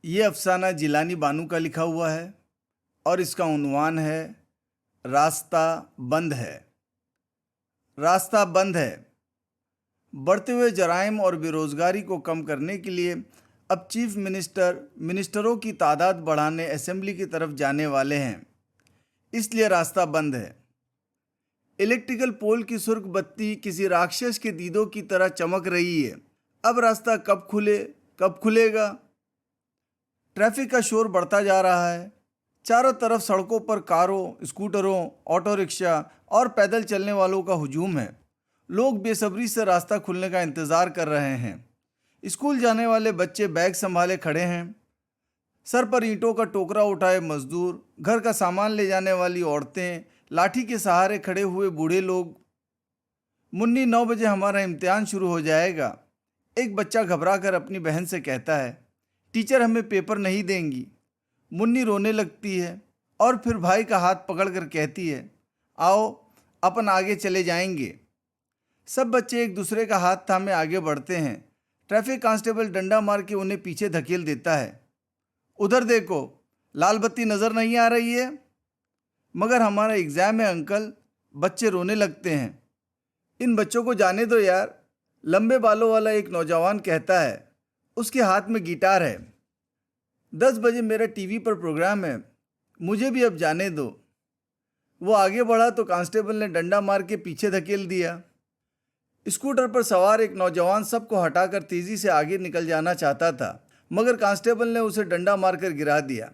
ये अफसाना जिलानी बानू का लिखा हुआ है और इसका उन्वान है रास्ता बंद है। रास्ता बंद है। बढ़ते हुए जराइम और बेरोजगारी को कम करने के लिए अब चीफ मिनिस्टरों की तादाद बढ़ाने असेंबली की तरफ जाने वाले हैं, इसलिए रास्ता बंद है। इलेक्ट्रिकल पोल की सुर्ख बत्ती किसी राक्षस के दीदों की तरह चमक रही है। अब रास्ता कब खुलेगा? ट्रैफिक का शोर बढ़ता जा रहा है। चारों तरफ सड़कों पर कारों, स्कूटरों, ऑटो रिक्शा और पैदल चलने वालों का हुजूम है। लोग बेसब्री से रास्ता खुलने का इंतज़ार कर रहे हैं। स्कूल जाने वाले बच्चे बैग संभाले खड़े हैं। सर पर ईंटों का टोकरा उठाए मजदूर, घर का सामान ले जाने वाली औरतें, लाठी के सहारे खड़े हुए बूढ़े लोग। मुन्नी 9 बजे हमारा इम्तिहान शुरू हो जाएगा, एक बच्चा घबरा कर अपनी बहन से कहता है। टीचर हमें पेपर नहीं देंगी। मुन्नी रोने लगती है और फिर भाई का हाथ पकड़कर कहती है, आओ अपन आगे चले जाएंगे। सब बच्चे एक दूसरे का हाथ थामे आगे बढ़ते हैं। ट्रैफिक कांस्टेबल डंडा मार के उन्हें पीछे धकेल देता है। उधर देखो, लाल बत्ती नज़र नहीं आ रही है? मगर हमारा एग्ज़ाम है अंकल। बच्चे रोने लगते हैं। इन बच्चों को जाने दो यार, लंबे बालों वाला एक नौजवान कहता है। उसके हाथ में गिटार है। 10 बजे मेरा टीवी पर प्रोग्राम है, मुझे भी अब जाने दो। वो आगे बढ़ा तो कांस्टेबल ने डंडा मार के पीछे धकेल दिया। स्कूटर पर सवार एक नौजवान सबको हटाकर तेजी से आगे निकल जाना चाहता था, मगर कांस्टेबल ने उसे डंडा मारकर गिरा दिया।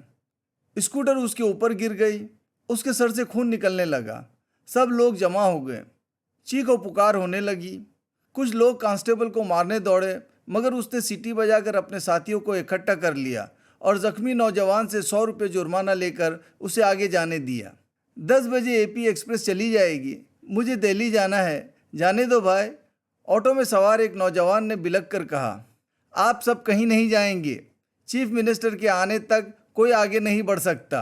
स्कूटर उसके ऊपर गिर गई। उसके सर से खून निकलने लगा। सब लोग जमा हो गए। चीख और पुकार होने लगी। कुछ लोग कांस्टेबल को मारने दौड़े, मगर उसने सीटी बजाकर अपने साथियों को इकट्ठा कर लिया और जख्मी नौजवान से 100 रुपये जुर्माना लेकर उसे आगे जाने दिया। 10 बजे एपी एक्सप्रेस चली जाएगी, मुझे दिल्ली जाना है, जाने दो भाई। ऑटो में सवार एक नौजवान ने बिलख कर कहा, आप सब कहीं नहीं जाएंगे। चीफ मिनिस्टर के आने तक कोई आगे नहीं बढ़ सकता।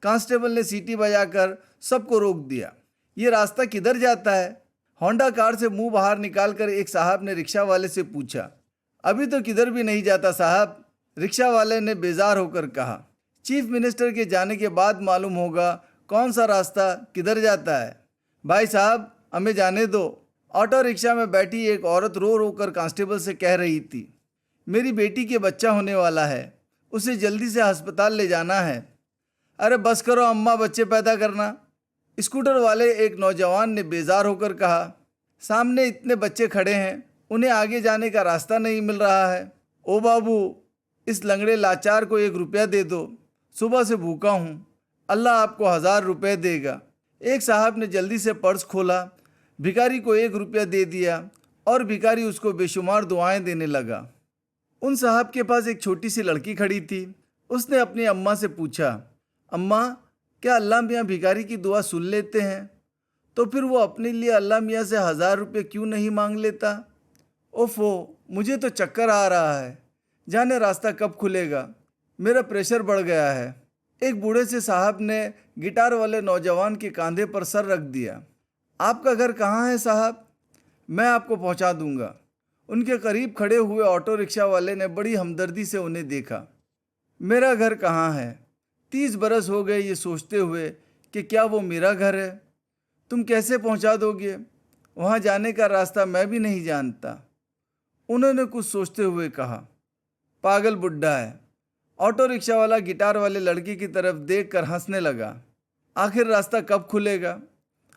कांस्टेबल ने सीटी बजाकर सबको रोक दिया। ये रास्ता किधर जाता है? होंडा कार से मुंह बाहर निकालकर एक साहब ने रिक्शा वाले से पूछा। अभी तो किधर भी नहीं जाता साहब, रिक्शा वाले ने बेजार होकर कहा। चीफ मिनिस्टर के जाने के बाद मालूम होगा कौन सा रास्ता किधर जाता है। भाई साहब हमें जाने दो। ऑटो रिक्शा में बैठी एक औरत रो रो कर कांस्टेबल से कह रही थी, मेरी बेटी के बच्चा होने वाला है, उसे जल्दी से अस्पताल ले जाना है। अरे बस करो अम्मा, बच्चे पैदा करना। स्कूटर वाले एक नौजवान ने बेजार होकर कहा, सामने इतने बच्चे खड़े हैं, उन्हें आगे जाने का रास्ता नहीं मिल रहा है। ओ बाबू, इस लंगड़े लाचार को 1 रुपया दे दो, सुबह से भूखा हूँ, अल्लाह आपको 1000 रुपये देगा। एक साहब ने जल्दी से पर्स खोला, भिखारी को 1 रुपया दे दिया और भिखारी उसको बेशुमार दुआएं देने लगा। उन साहब के पास एक छोटी सी लड़की खड़ी थी। उसने अपनी अम्मा से पूछा, अम्मा क्या अल्लाह मियाँ भिखारी की दुआ सुन लेते हैं? तो फिर वो अपने लिए अल्लाह मियाँ से 1000 रुपये क्यों नहीं मांग लेता? ओफो, मुझे तो चक्कर आ रहा है, जाने रास्ता कब खुलेगा। मेरा प्रेशर बढ़ गया है। एक बूढ़े से साहब ने गिटार वाले नौजवान के कंधे पर सर रख दिया। आपका घर कहाँ है साहब? मैं आपको पहुँचा दूंगा। उनके करीब खड़े हुए ऑटो रिक्शा वाले ने बड़ी हमदर्दी से उन्हें देखा। मेरा घर कहाँ है? 30 बरस हो गए ये सोचते हुए कि क्या वो मेरा घर है। तुम कैसे पहुँचा दोगे? वहाँ जाने का रास्ता मैं भी नहीं जानता। उन्होंने कुछ सोचते हुए कहा, पागल बुड्ढा है। ऑटो रिक्शा वाला गिटार वाले लड़के की तरफ देखकर हंसने लगा। आखिर रास्ता कब खुलेगा?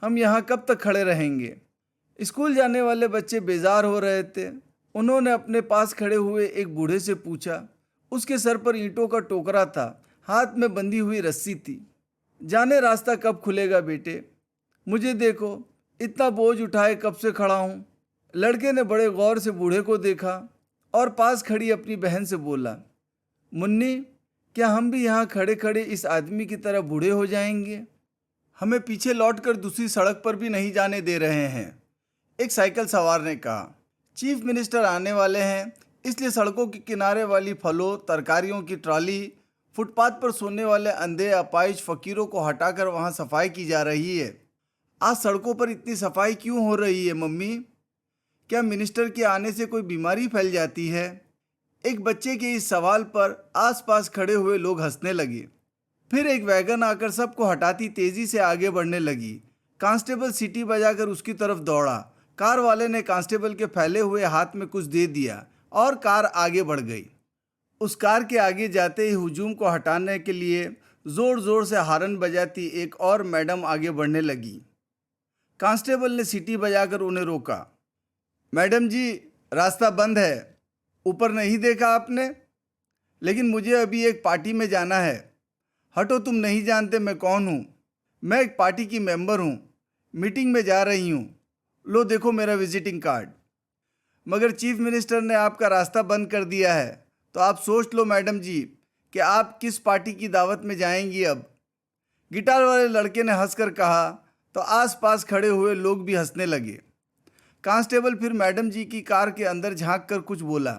हम यहाँ कब तक खड़े रहेंगे? स्कूल जाने वाले बच्चे बेजार हो रहे थे। उन्होंने अपने पास खड़े हुए एक बूढ़े से पूछा। उसके सर पर ईंटों का टोकरा था, हाथ में बंधी हुई रस्सी थी। जाने रास्ता कब खुलेगा बेटे? मुझे देखो, इतना बोझ उठाए कब से खड़ा हूँ। लड़के ने बड़े गौर से बूढ़े को देखा और पास खड़ी अपनी बहन से बोला, मुन्नी क्या हम भी यहाँ खड़े खड़े इस आदमी की तरह बूढ़े हो जाएंगे? हमें पीछे लौटकर दूसरी सड़क पर भी नहीं जाने दे रहे हैं। एक साइकिल सवार ने कहा, चीफ मिनिस्टर आने वाले हैं, इसलिए सड़कों के किनारे वाली फलों तरकारियों की ट्रॉली, फुटपाथ पर सोने वाले अंधे अपाहिज फकीरों को हटाकर वहाँ सफाई की जा रही है। आज सड़कों पर इतनी सफाई क्यों हो रही है मम्मी? क्या मिनिस्टर के आने से कोई बीमारी फैल जाती है? एक बच्चे के इस सवाल पर आसपास खड़े हुए लोग हंसने लगे। फिर एक वैगन आकर सबको हटाती तेजी से आगे बढ़ने लगी। कांस्टेबल सीटी बजाकर उसकी तरफ दौड़ा। कार वाले ने कांस्टेबल के फैले हुए हाथ में कुछ दे दिया और कार आगे बढ़ गई। उस कार के आगे जाते ही हुजूम को हटाने के लिए जोर जोर से हारन बजाती एक और मैडम आगे बढ़ने लगी। कांस्टेबल ने सीटी बजाकर उन्हें रोका। मैडम जी, रास्ता बंद है। ऊपर नहीं देखा आपने? लेकिन मुझे अभी एक पार्टी में जाना है। हटो, तुम नहीं जानते मैं कौन हूँ। मैं एक पार्टी की मेंबर हूँ। मीटिंग में जा रही हूँ। लो देखो मेरा विजिटिंग कार्ड। मगर चीफ मिनिस्टर ने आपका रास्ता बंद कर दिया है, तो आप सोच लो मैडम जी कि आप किस पार्टी की दावत में जाएंगी अब। गिटार वाले लड़के ने हंसकर कहा तो आसपास खड़े हुए लोग भी हंसने लगे। कांस्टेबल फिर मैडम जी की कार के अंदर झांक कर कुछ बोला।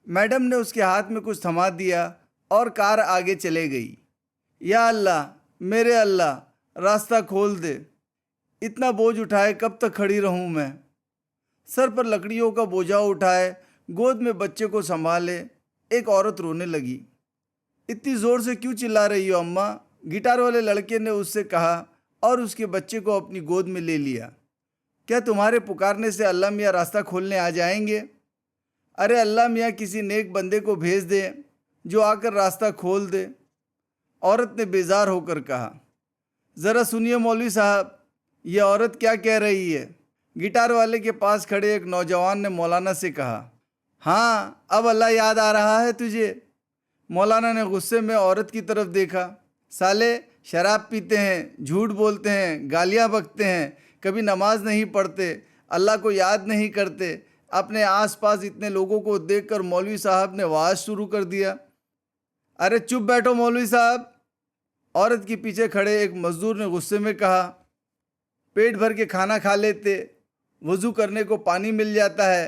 मैडम ने उसके हाथ में कुछ थमा दिया और कार आगे चले गई। या अल्लाह, मेरे अल्लाह, रास्ता खोल दे। इतना बोझ उठाए कब तक खड़ी रहूं मैं। सर पर लकड़ियों का बोझा उठाए, गोद में बच्चे को संभाले, एक औरत रोने लगी। इतनी ज़ोर से क्यों चिल्ला रही हो अम्मा? गिटार वाले लड़के ने उससे कहा और उसके बच्चे को अपनी गोद में ले लिया। क्या तुम्हारे पुकारने से अल्लाह मियाँ रास्ता खोलने आ जाएंगे? अरे अल्लाह मियाँ किसी नेक बंदे को भेज दे जो आकर रास्ता खोल दे। औरत ने बेजार होकर कहा। ज़रा सुनिए मौलवी साहब, यह औरत क्या कह रही है? गिटार वाले के पास खड़े एक नौजवान ने मौलाना से कहा। हाँ, अब अल्लाह याद आ रहा है तुझे? मौलाना ने गुस्से में औरत की तरफ देखा। साले, शराब पीते हैं, झूठ बोलते हैं, गालियाँ बकते हैं, कभी नमाज नहीं पढ़ते, अल्लाह को याद नहीं करते। अपने आसपास इतने लोगों को देखकर मौलवी साहब ने वाज शुरू कर दिया। अरे चुप बैठो मौलवी साहब, औरत के पीछे खड़े एक मजदूर ने गुस्से में कहा। पेट भर के खाना खा लेते, वज़ू करने को पानी मिल जाता है,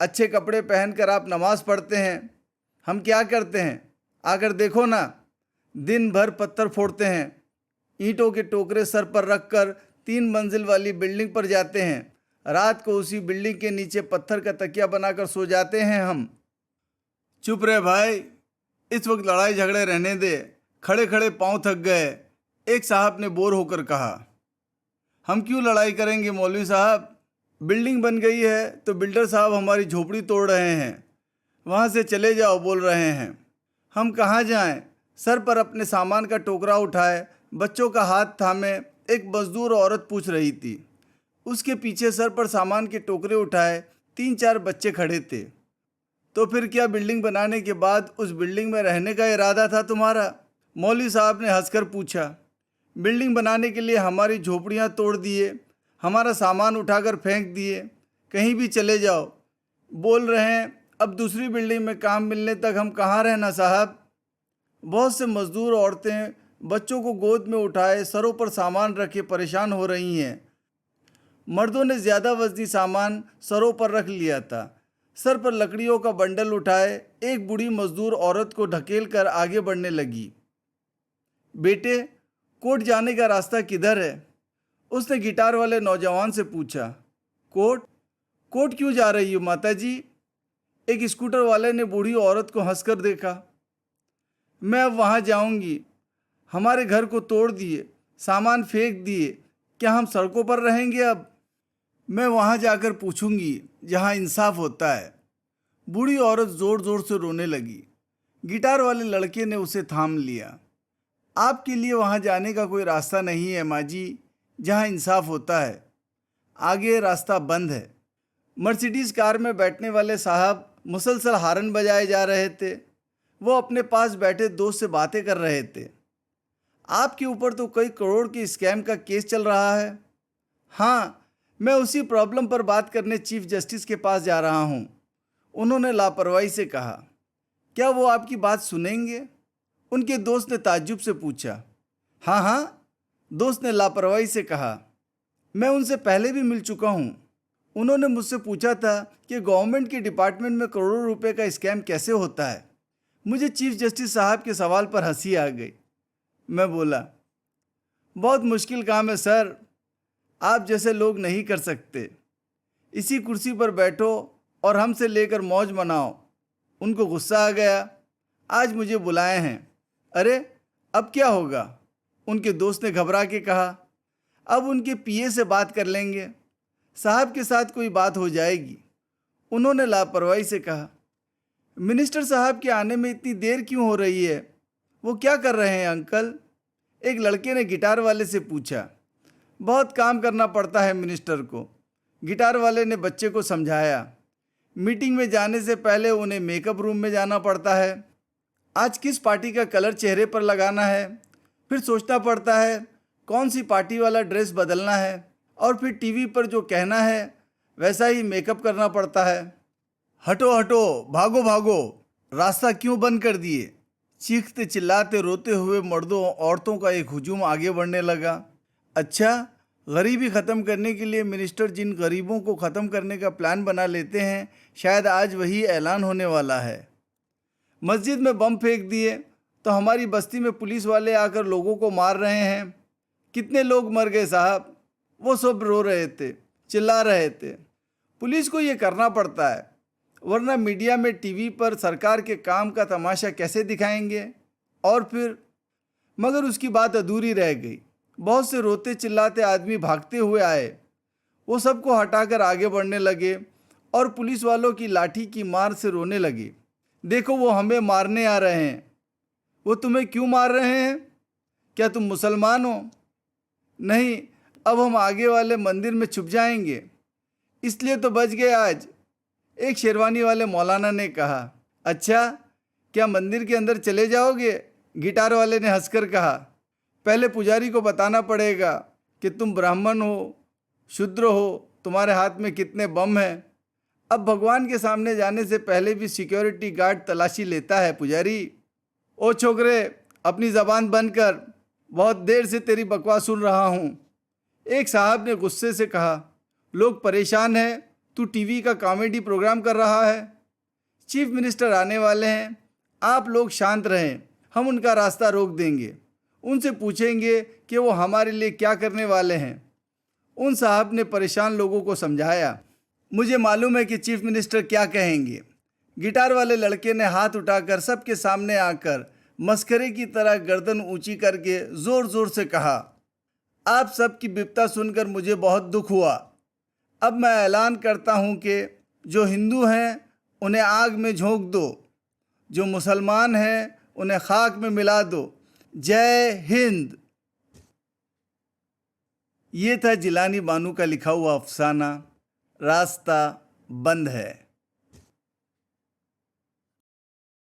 अच्छे कपड़े पहनकर आप नमाज पढ़ते हैं। हम क्या करते हैं? आकर देखो ना, दिन भर पत्थर फोड़ते हैं, ईंटों के टोकरे सर पर रखकर 3 मंजिल वाली बिल्डिंग पर जाते हैं। रात को उसी बिल्डिंग के नीचे पत्थर का तकिया बनाकर सो जाते हैं हम। चुप रहे भाई, इस वक्त लड़ाई झगड़े रहने दे, खड़े खड़े पांव थक गए, एक साहब ने बोर होकर कहा। हम क्यों लड़ाई करेंगे मौलवी साहब? बिल्डिंग बन गई है तो बिल्डर साहब हमारी झोपड़ी तोड़ रहे हैं, वहाँ से चले जाओ बोल रहे हैं। हम कहाँ जाएं? सर पर अपने सामान का टोकरा उठाए, बच्चों का हाथ थामे एक मजदूर औरत पूछ रही थी। उसके पीछे सर पर सामान के टोकरे उठाए 3-4 बच्चे खड़े थे। तो फिर क्या बिल्डिंग बनाने के बाद उस बिल्डिंग में रहने का इरादा था तुम्हारा? मौलवी साहब ने हंसकर पूछा। बिल्डिंग बनाने के लिए हमारी झोपड़ियाँ तोड़ दिए, हमारा सामान उठाकर फेंक दिए, कहीं भी चले जाओ बोल रहे हैं। अब दूसरी बिल्डिंग में काम मिलने तक हम कहाँ रहना साहब? बहुत से मजदूर औरतें बच्चों को गोद में उठाए सरों पर सामान रखे परेशान हो रही हैं। मर्दों ने ज़्यादा वजनी सामान सरों पर रख लिया था। सर पर लकड़ियों का बंडल उठाए एक बूढ़ी मजदूर औरत को ढकेल कर आगे बढ़ने लगी। बेटे, कोर्ट जाने का रास्ता किधर है? उसने गिटार वाले नौजवान से पूछा। कोर्ट? कोर्ट क्यों जा रही हो माता जी? एक स्कूटर वाले ने बूढ़ी औरत को हंसकर देखा। मैं अब वहाँ जाऊँगी। हमारे घर को तोड़ दिए, सामान फेंक दिए, क्या हम सड़कों पर रहेंगे अब? मैं वहाँ जाकर पूछूंगी जहाँ इंसाफ होता है। बूढ़ी औरत ज़ोर ज़ोर से रोने लगी। गिटार वाले लड़के ने उसे थाम लिया। आपके लिए वहाँ जाने का कोई रास्ता नहीं है माँ जी, जहाँ इंसाफ होता है। आगे रास्ता बंद है। मर्सिडीज़ कार में बैठने वाले साहब मुसलसल हारन बजाए जा रहे थे। वो अपने पास बैठे दोस्त से बातें कर रहे थे। आपके ऊपर तो कई करोड़ के स्कैम का केस चल रहा है। हाँ, मैं उसी प्रॉब्लम पर बात करने चीफ जस्टिस के पास जा रहा हूँ, उन्होंने लापरवाही से कहा। क्या वो आपकी बात सुनेंगे? उनके दोस्त ने ताज्जुब से पूछा। हाँ हाँ, दोस्त ने लापरवाही से कहा। मैं उनसे पहले भी मिल चुका हूँ। उन्होंने मुझसे पूछा था कि गवर्नमेंट के डिपार्टमेंट में करोड़ों रुपए का स्कैम कैसे होता है। मुझे चीफ जस्टिस साहब के सवाल पर हंसी आ गई। मैं बोला, बहुत मुश्किल काम है सर, आप जैसे लोग नहीं कर सकते। इसी कुर्सी पर बैठो और हमसे लेकर मौज मनाओ। उनको गुस्सा आ गया, आज मुझे बुलाए हैं। अरे अब क्या होगा? उनके दोस्त ने घबरा के कहा। अब उनके पीए से बात कर लेंगे, साहब के साथ कोई बात हो जाएगी। उन्होंने लापरवाही से कहा। मिनिस्टर साहब के आने में इतनी देर क्यों हो रही है? वो क्या कर रहे हैं अंकल? एक लड़के ने गिटार वाले से पूछा। बहुत काम करना पड़ता है मिनिस्टर को, गिटार वाले ने बच्चे को समझाया। मीटिंग में जाने से पहले उन्हें मेकअप रूम में जाना पड़ता है। आज किस पार्टी का कलर चेहरे पर लगाना है, फिर सोचना पड़ता है कौन सी पार्टी वाला ड्रेस बदलना है, और फिर टीवी पर जो कहना है वैसा ही मेकअप करना पड़ता है। हटो हटो, भागो भागो, रास्ता क्यों बंद कर दिए? चीखते चिल्लाते रोते हुए मर्दों औरतों का एक हुजूम आगे बढ़ने लगा। अच्छा, गरीबी ख़त्म करने के लिए मिनिस्टर जिन गरीबों को ख़त्म करने का प्लान बना लेते हैं, शायद आज वही ऐलान होने वाला है। मस्जिद में बम फेंक दिए तो हमारी बस्ती में पुलिस वाले आकर लोगों को मार रहे हैं। कितने लोग मर गए साहब? वो सब रो रहे थे, चिल्ला रहे थे। पुलिस को ये करना पड़ता है, वरना मीडिया में टीवी पर सरकार के काम का तमाशा कैसे दिखाएंगे? और फिर मगर उसकी बात अधूरी रह गई। बहुत से रोते चिल्लाते आदमी भागते हुए आए। वो सबको हटाकर आगे बढ़ने लगे और पुलिस वालों की लाठी की मार से रोने लगे। देखो, वो हमें मारने आ रहे हैं। वो तुम्हें क्यों मार रहे हैं? क्या तुम मुसलमान हो? नहीं, अब हम आगे वाले मंदिर में छुप जाएंगे, इसलिए तो बच गए आज, एक शेरवानी वाले मौलाना ने कहा। अच्छा, क्या मंदिर के अंदर चले जाओगे? गिटार वाले ने हंसकर कहा। पहले पुजारी को बताना पड़ेगा कि तुम ब्राह्मण हो, शूद्र हो, तुम्हारे हाथ में कितने बम हैं। अब भगवान के सामने जाने से पहले भी सिक्योरिटी गार्ड तलाशी लेता है पुजारी। ओ छोकरे, अपनी ज़बान बंद कर, बहुत देर से तेरी बकवास सुन रहा हूँ। एक साहब ने गुस्से से कहा। लोग परेशान हैं, तू टीवी का कॉमेडी प्रोग्राम कर रहा है। चीफ मिनिस्टर आने वाले हैं, आप लोग शांत रहें, हम उनका रास्ता रोक देंगे। उनसे पूछेंगे कि वो हमारे लिए क्या करने वाले हैं। उन साहब ने परेशान लोगों को समझाया। मुझे मालूम है कि चीफ मिनिस्टर क्या कहेंगे। गिटार वाले लड़के ने हाथ उठाकर सबके सामने आकर मस्खरे की तरह गर्दन ऊंची करके ज़ोर ज़ोर से कहा। आप सबकी विपदा सुनकर मुझे बहुत दुख हुआ। अब मैं ऐलान करता हूँ कि जो हिंदू हैं उन्हें आग में झोंक दो, जो मुसलमान हैं उन्हें खाक में मिला दो। जय हिंद। ये था जिलानी बानू का लिखा हुआ अफसाना रास्ता बंद है।